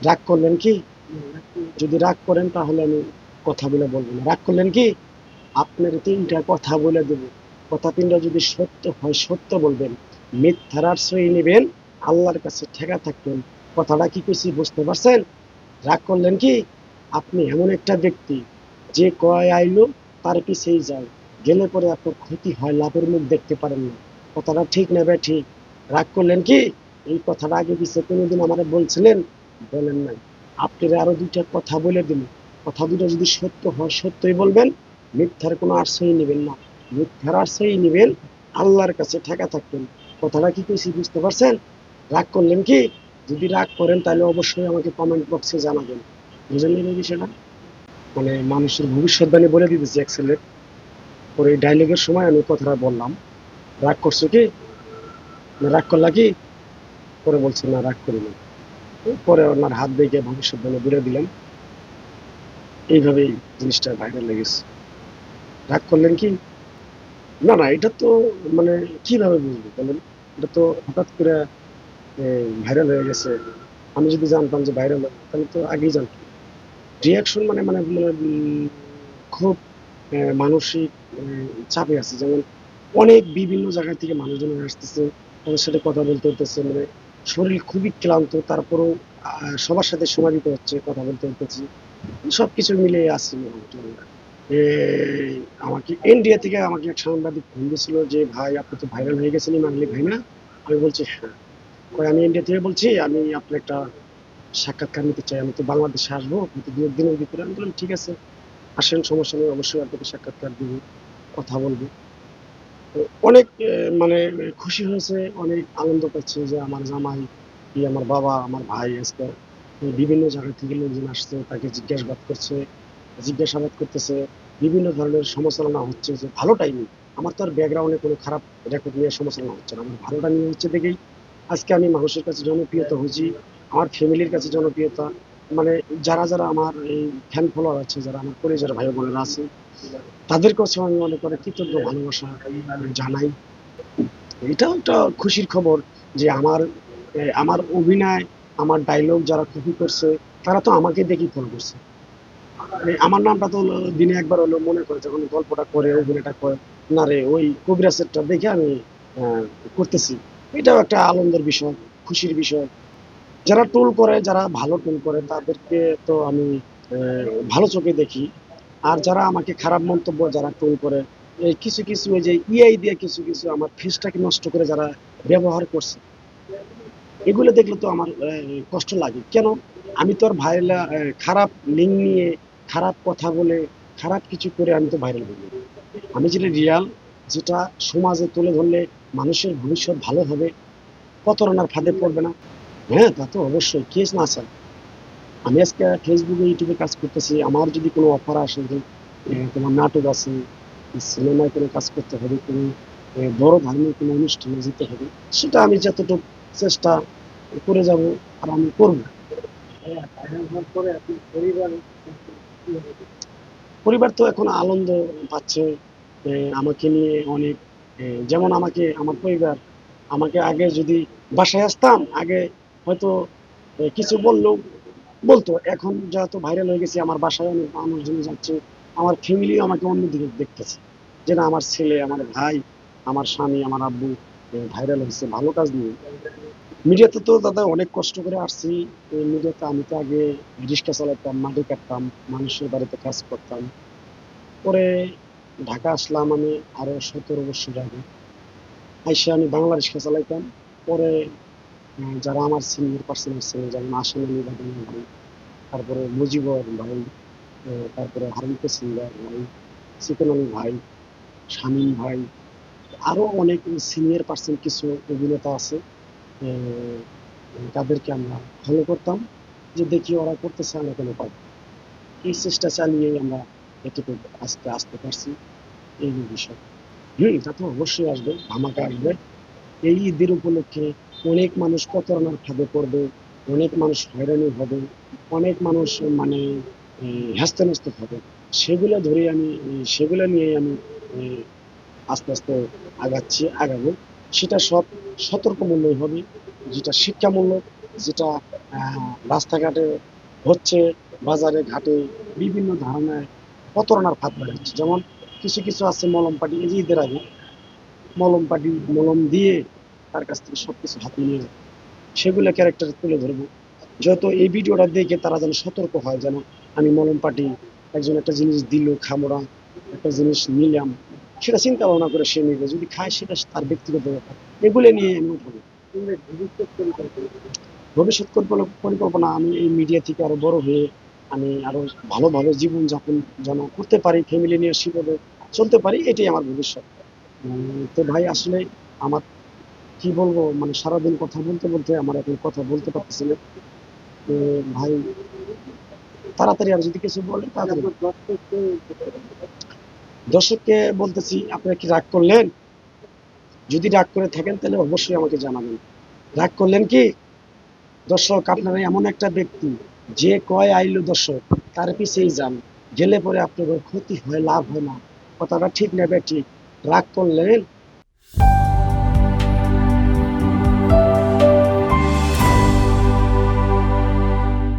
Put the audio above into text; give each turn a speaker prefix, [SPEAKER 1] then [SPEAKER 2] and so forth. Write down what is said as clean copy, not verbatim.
[SPEAKER 1] রাগ করলেন কি? যদি রাগ করেন তাহলে আমি কথা বলে বলবো না। রাগ করলেন কি? আপনার তিনটা কথা বলে দেব। কথা তিনটা যদি সত্য হয় সত্য বলবেন, মিথ্যার আশ্রয় নেবেন, আল্লাহর কাছে ঠেকা থাকবেন। কথাটা কি কইছি বুঝতে পারছেন? রাগ করলেন কি? আপনি এমন একটা ব্যক্তি যে কয় আইলো তার পিছেই যায়, গেলে পরে আপনার ক্ষতি হয়, লাভের মুখ দেখতে পারেন না। কথাটা ঠিক না ভাই? ঠিক। রাগ করলেন কি? এই কথাটা আগে পিছে কোনোদিন আমারে বলছিলেন? বলেন নাই। আপনার আরো দুইটা কথা বলে দিন। কথা দুটো যদি সত্য হয় সত্যই বলবেন, মিথ্যার কোনো আশ্রয় নেবেন না। মিথ্যার আশ্রয় নেবেন, আল্লাহর কাছে ঠেকা থাকবেন। কথাটা কি কইছি বুঝতে পারছেন? রাগ করলেন কি? যদি রাগ করেন তাহলে অবশ্যই আমাকে কমেন্ট বক্সে জানাবেন। বুঝলেন এই বিষয়টা? মানে মানুষের ভবিষ্যৎবাণী বলে দিতেছি এক্সেলের পরে এই ডায়লগের সময় আমি কথাটা বললাম। রাগ করছো কি? না রাগ করলা কি? পরে বলছে না রাগ করিনি। পরে ওনার হাত দেখে ভবিষ্যৎবাণী বলে দিলাম। এইভাবেই জিনিসটা ভাইরাল লেগেছে। রাগ করলেন কি? না না, এটা তো মানে কিভাবে বুঝবো বলেন? এটা তো হঠাৎ করে ভাইরাল হয়ে গেছে। আমি যদি জানতাম যে ভাইরাল হবে তাহলে তো আগেই জানতাম। রিয়াকশন খুব মানসিক চাপে আছে। যেমন অনেক বিভিন্ন জায়গা থেকে মানুষজন আসতেছে, তাদের সাথে কথা বলতে হতেছে, মানে শরীর খুবই ক্লান্ত, তারপরেও সবার সাথে সময় দিতে হচ্ছে, কথা বলতে হতেছে, সবকিছু মিলে আছি মোটামুটি আমরা। আমাকে ইন্ডিয়া থেকে আমাকে এক সাংবাদিক ফোন দিয়েছিল যে ভাই আপনি তো ভাইরাল হয়ে গেছেন ইমানলি ভাই না? আমি বলছি হ্যাঁ। কই আমি ইন্ডিয়া থেকে বলছি, আমি আপনার একটা সাক্ষাৎকার নিতে চাই, আমি তো বাংলাদেশে আসবো কিন্তু দু একদিনের ভিতরে। আমি বললাম ঠিক আছে, আসেন, সমস্যা নেই, অবশ্যই আপনাকে সাক্ষাৎকার দিব, কথা বলবো। তো অনেক মানে খুশি হয়েছে, অনেক আনন্দ পাচ্ছে যে আমার জামাই, কি আমার বাবা, আমার ভাই আজকে বিভিন্ন জায়গা থেকে লোকজন আসছে, তাকে জিজ্ঞাসাবাদ করছে, জিজ্ঞাসাবাদ করতেছে, বিভিন্ন ধরনের সমালোচনা হচ্ছে যে ভালো টাইমে। আমার তো আর ব্যাকগ্রাউন্ডে কোনো খারাপ রেকর্ড নিয়ে সমালোচনা হচ্ছে না, আমার ভালোটা নিয়ে হচ্ছে দেখেই আজকে আমি মানুষের কাছে জনপ্রিয়তা হয়েছি, আমার ফ্যামিলির কাছে জনপ্রিয়তা। মানে যারা যারা আমার এই ফ্যান ফলোয়ার আছে, যারা আমার পরিবারের ভাই বোনেরা আছে, তাদের কাছেও আমি অনেক অনেক কৃতজ্ঞ ভালোবাসা জানাই। এটাও একটা খুশির খবর যে আমার অভিনয়, আমার ডায়লগ যারা কপি করছে তারা তো আমাকে দেখেই ফলো করছে। আমার নামটা তো দিনে একবার হলো মনে করে যখন গল্পটা করে, অভিনয়টা করে, না রে ওই কবিরাজেরটা দেখে আমি আহ, করতেছি। এটাও একটা আনন্দের বিষয়, খুশির বিষয়। যারা টুল করে, যারা ভালো টুল করে তাদেরকে তো আমি ভালো চোখে দেখি। আর যারা আমাকে খারাপ মন্তব্য যারা টুল করে, এই কিছু কিছু ওই যে ইআই দিয়ে কিছু কিছু আমার ফেসটাকে নষ্ট করে যারা ব্যবহার করছে, এগুলো দেখলে তো আমার কষ্ট লাগে। কেন? আমি তো আর ভাইরাল খারাপ লিঙ্ক নিয়ে, খারাপ কথা বলে, খারাপ কিছু করে আমি তো ভাইরাল হইনি। আমি যেটা রিয়াল, যেটা সমাজে তুলে ধরলে মানুষের ভবিষ্যৎ ভালো হবে, প্রতারণার ফাঁদে পড়বে না। হ্যাঁ, তা তো অবশ্যই, কেস না স্যার। আমি আজকে ফেসবুকে ইউটিউবে কাজ করতেছি, আমার যদি কোনো অফার আসে যে তোমার নাটক আছে, সিনেমায় কোনো কাজ করতে হবে, কোনো বড় ধরনের কোনো অনুষ্ঠানে যেতে হবে, সেটা আমি যতটুকু চেষ্টা করে যাব, আর আমি করবো। পরিবার তো এখন আনন্দ পাচ্ছে আমাকে নিয়ে অনেক। যেমন আমাকে আমার পরিবার, আমাকে আগে যদি বাসায় আসতাম আগে হয়তো কিছু বললেও বলতো, এখন যেহেতু ভাইরাল হয়ে গেছে আমার বাসায় অনেক মানুষজন যাচ্ছে, আমার ফ্যামিলিও আমাকে অন্যদিকে দেখতেছে যে না আমার ছেলে, আমার ভাই, আমার স্বামী, আমার আব্বু ভাইরাল হয়েছে ভালো কাজ নিয়ে। মিডিয়াতে তো দাদা অনেক কষ্ট করে আসছি। এই মিডিয়াতে আমি তো আগে রিক্সা চালাতাম, মাটি কাটতাম, মানুষের বাড়িতে কাজ করতাম। পরে ঢাকা আসলাম আমি আরো 17 বছর আগে। আইসা আমি বাংলা রিক্সা চালাইতাম। পরে যারা আমার সিনিয়র পার্সন আছে, যেমন আসাম আলী বাদানী ভাই, তারপরে মুজিবর ভাই, তারপরে হারুন সিঙ্গার ভাই, চিকন আলী ভাই, শামীম ভাই, আরো অনেক সিনিয়র পার্সন কিছু অভিনেতা আছে। আহ, তাদেরকে আমরা ফলো করতাম যে দেখি ওরা করতেছে আমরা কেন পারবো না। এই চেষ্টা চালিয়েই আমরা এটুকু আস্তে আসতে পারছি। এই বিষয়। তা তো অবশ্যই আসবে, ধামাকা আসবে। এই ঈদের উপলক্ষে অনেক মানুষ প্রতারণার ফাঁদে পড়বে, অনেক মানুষ হয়রানি হবে, অনেক মানুষ মানে হ্যাস্ত হবে। সেগুলো ধরে আমি সেগুলো নিয়ে আমি আহ, আস্তে আস্তে আগাচ্ছি, আগাবো। সেটা সব সতর্কমূলক হবে, যেটা শিক্ষামূলক, যেটা রাস্তাঘাটে হচ্ছে, বাজারে ঘাটে বিভিন্ন ধরনের প্রতারণার ফাঁদ লাগাচ্ছে। যেমন কিছু কিছু আছে মলম পাটি, এই যে ঈদের আগে মলম পাটি মলম দিয়ে তার কাছ থেকে সবকিছু হাতে নিয়ে যায়, সেগুলো ক্যারেক্টার তুলে ধরবো। যত এই ভিডিওটা দেখে তারা যেন সতর্ক হয়, যেন আমি মলম পাটি, একজন একটা জিনিস দিল খামোড়া, একটা জিনিস নিলাম, সেটা চিন্তা ভাবনা করে সে নিবে, যদি খায় সেটা তার ব্যক্তিগত ব্যাপার। এগুলো নিয়ে আমি উঠবো। ভবিষ্যৎ পরিকল্পনা, আমি এই মিডিয়া থেকে আরো বড় হয়ে আমি আরো ভালোভাবে জীবনযাপন যেন করতে পারি, ফ্যামিলি নিয়ে সেভাবে চলতে পারি, এটাই আমার ভবিষ্যৎ। তো ভাই আসলে আমার কি বলবো, মানে সারাদিন কথা বলতে বলতে আমার এখন কথা বলতে পারতেছি না। তো ভাই তাড়াতাড়ি আর যদি কিছু বলেন তাড়াতাড়ি। দর্শককে বলতেছি, আপনারা কি রাগ করলেন? যদি রাগ করে থাকেন তাহলে অবশ্যই আমাকে জানাবেন। রাগ করলেন কি? দর্শক আপনারা এমন একটা ব্যক্তি, যে কয় আইলো দর্শক তার পিছেই যান, গেলে পরে আপনাদের ক্ষতি হয় লাভ হয় না। কথাটা ঠিক না ঠিক? রাগ করলেন?